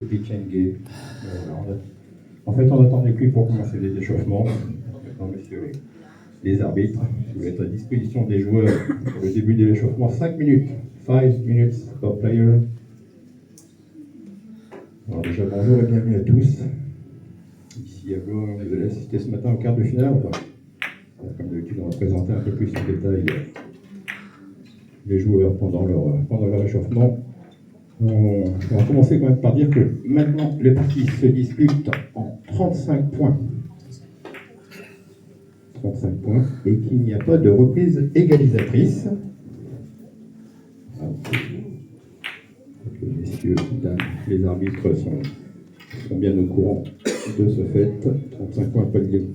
pitch and game. En fait, on n'attendait plus pour commencer les échauffements. Maintenant, messieurs les arbitres, je vais être à disposition des joueurs pour le début de l'échauffement. 5 minutes. 5 minutes per player. Alors déjà, bonjour et bienvenue à tous. Ici à Blois, vous allez assister ce matin au quart de finale. Comme d'habitude, on va présenter un peu plus en détail les joueurs pendant leur échauffement. On va commencer quand même par dire que maintenant les parties se disputent en 35 points. 35 points et qu'il n'y a pas de reprise égalisatrice. Les messieurs, dames, les arbitres sont bien au courant de ce fait. 35 points, pas de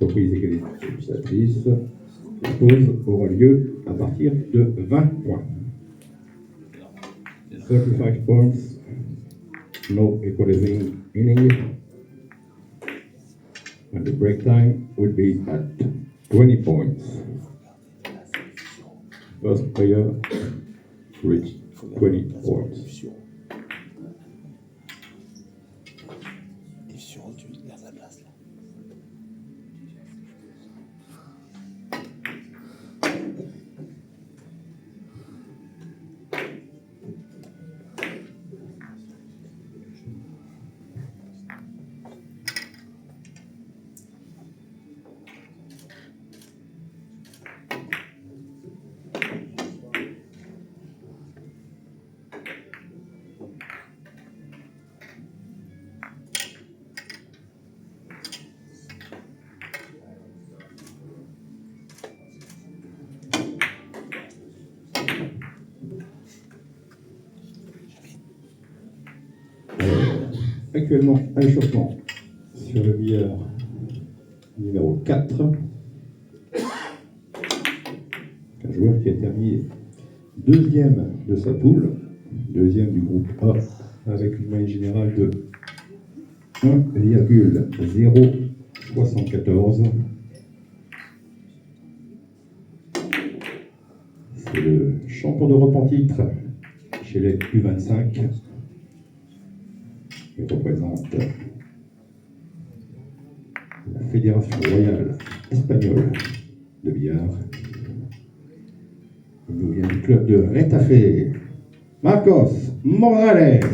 reprise égalisatrice. La pause aura lieu à partir de 20 points. 35 points, no equalizing inning, and the break time would be at 20 points. First player reached 20 points. Actuellement à échauffement sur le billard numéro 4. Un joueur qui a terminé deuxième de sa poule, deuxième du groupe A, avec une moyenne générale de 1,074. C'est le champion d'Europe en titre chez les U25. Il représente la Fédération royale espagnole de billard. Il nous vient du club de Retafe, Marcos Morales.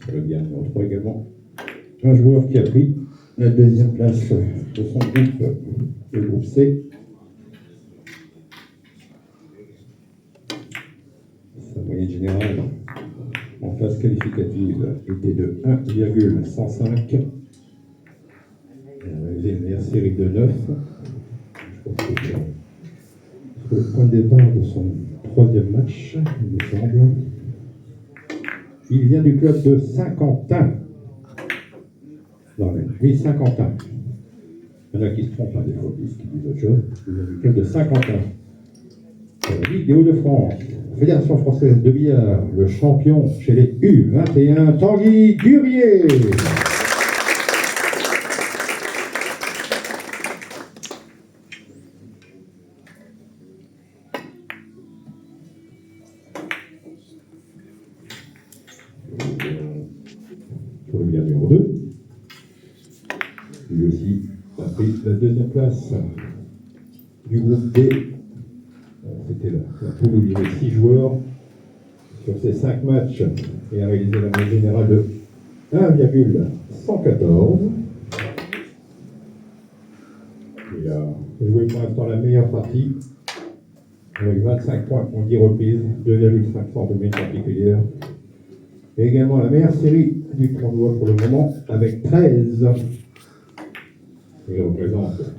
Sur le billard numéro 3 également. Un joueur qui a pris la deuxième place de son groupe, le groupe C. Sa moyenne générale en phase qualificative était de 1,105. Il a réalisé une meilleure série de 9. Je pense que c'est le point de départ de son troisième match, il me semble. Il vient du club de Saint-Quentin. Oui, Saint-Quentin. Il y en a qui se trompent, des fois, qui disent autre chose. Il vient du club de Saint-Quentin. La Ligue des Hauts-de-France, Fédération française de billard, le champion chez les U21, Tanguy Durier. Pour le billard numéro 2. Lui aussi a pris la deuxième place du groupe D. C'était la poule où il y avait 6 joueurs sur ces 5 matchs et a réalisé la moyenne générale de 1,114. Il a joué pour l'instant la meilleure partie avec 25 points en 10 reprises, 2,5 de moyenne particulière. Et également la meilleure série du tournoi pour le moment avec 13. Il représente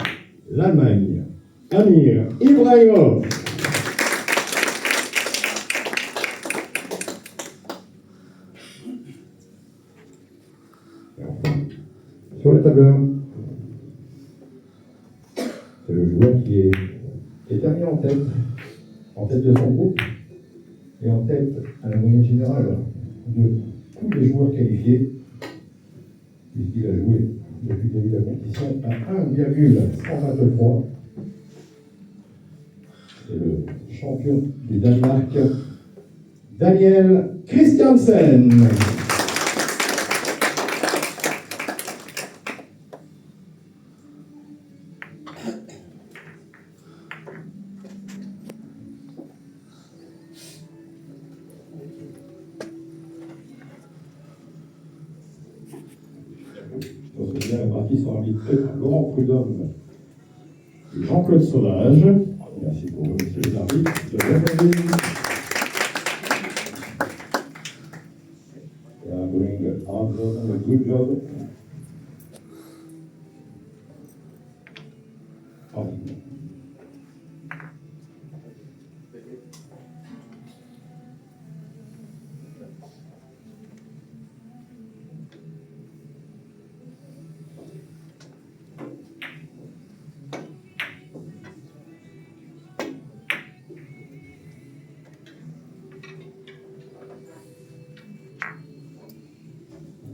l'Allemagne, Amir Ibrahimov. Et enfin, sur le tableur, c'est le joueur qui est terminé en tête de son groupe et en tête à la moyenne générale de tous les joueurs qualifiés. puisqu'il a joué depuis le début de la compétition à 1,123. C'est le champion du Danemark, Daniel Christiansen. La partie sera arbitrée par Laurent Prudhomme et Jean-Claude Sauvage. Merci pour les arbitres de revenir. They are doing a hard job and a good job.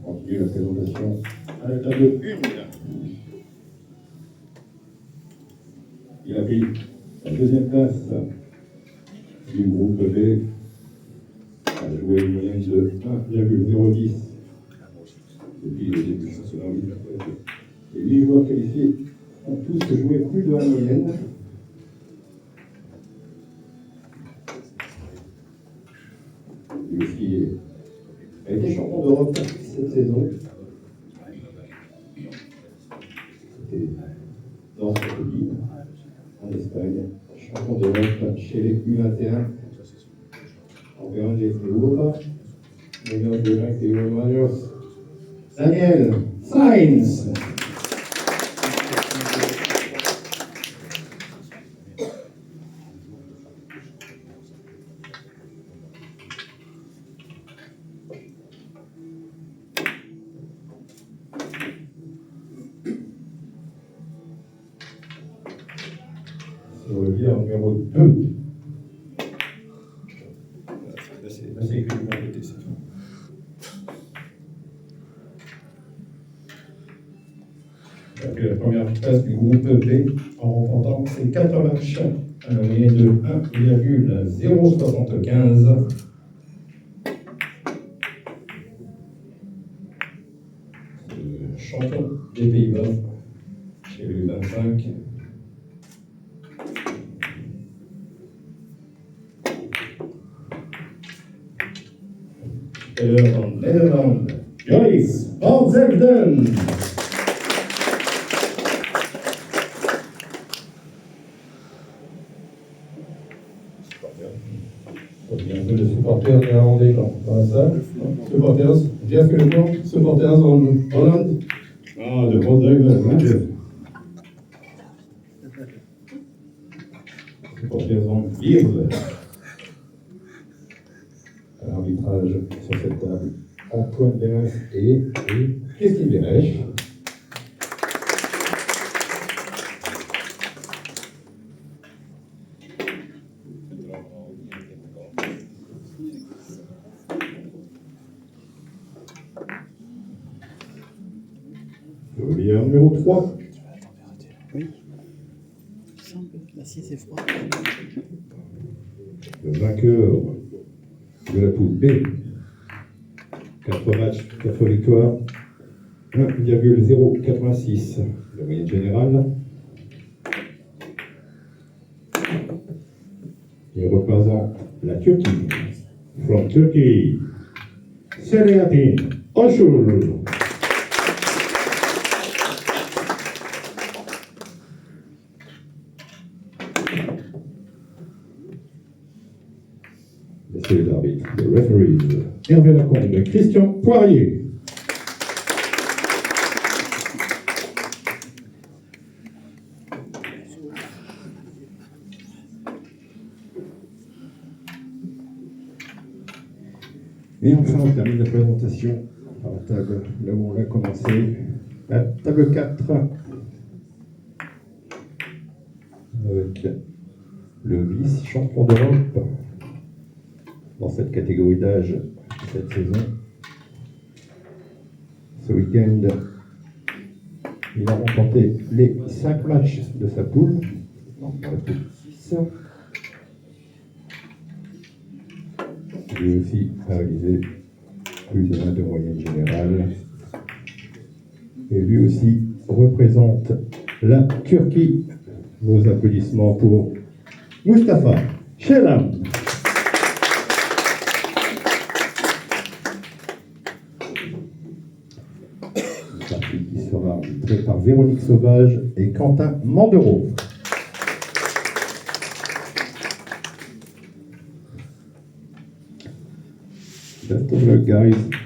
On continue la présentation à la table 1. Il a pris la deuxième place du groupe B. A joué une moyenne de 1,010 depuis le début de la vie. Et 8 joueurs qualifiés ont tous joué plus de la moyenne. Lui aussi a été champion d'Europe cette saison. C'était dans ce pays, en Espagne, champion d'Europe chez les U21. Campeón de Europa, menos de 21 años, Daniel Sainz. Sur le bière numéro 2. C'est écrit de mon côté, c'est tout. Donc, la première place du groupe B en remportant ses 4 matchs à la moyenne de 1,075. Champion des Pays-Bas chez le 25. En Nederland, Joyce van Zelden. Il y a un peu de supporters néerlandais dans la salle. Supporters, Jeff Legrand, supporters en Hollande. Ah, de van Zelden, hein, Jeff. Supporters en Irlande. Arbitrage sur cette table, Antoine Bérès et Christine Bérèche. Le meilleur numéro 3. Oui. L'acier c'est froid. Le vainqueur de la poule B. 4 matchs, 4 victoires, 1,086 la moyenne générale. Il représente la Turquie. From Turkey, Selahattin Oshul. Messieurs les arbitres, les referees, Hervé Lacombe, Christian Poirier. Et enfin, on termine la présentation à la table là où on a commencé, la table 4, avec le vice-champion d'Europe dans cette catégorie d'âge cette saison. Ce week-end, remporté les 5 matchs de sa poule. Donc, dans la poule 6. Lui aussi a réalisé plus de 1 de moyenne générale. Et lui aussi représente la Turquie. Nos applaudissements pour Mustafa Shelam. Une partie qui sera arbitrée par Véronique Sauvage et Quentin Mandereau. Best of luck, guys.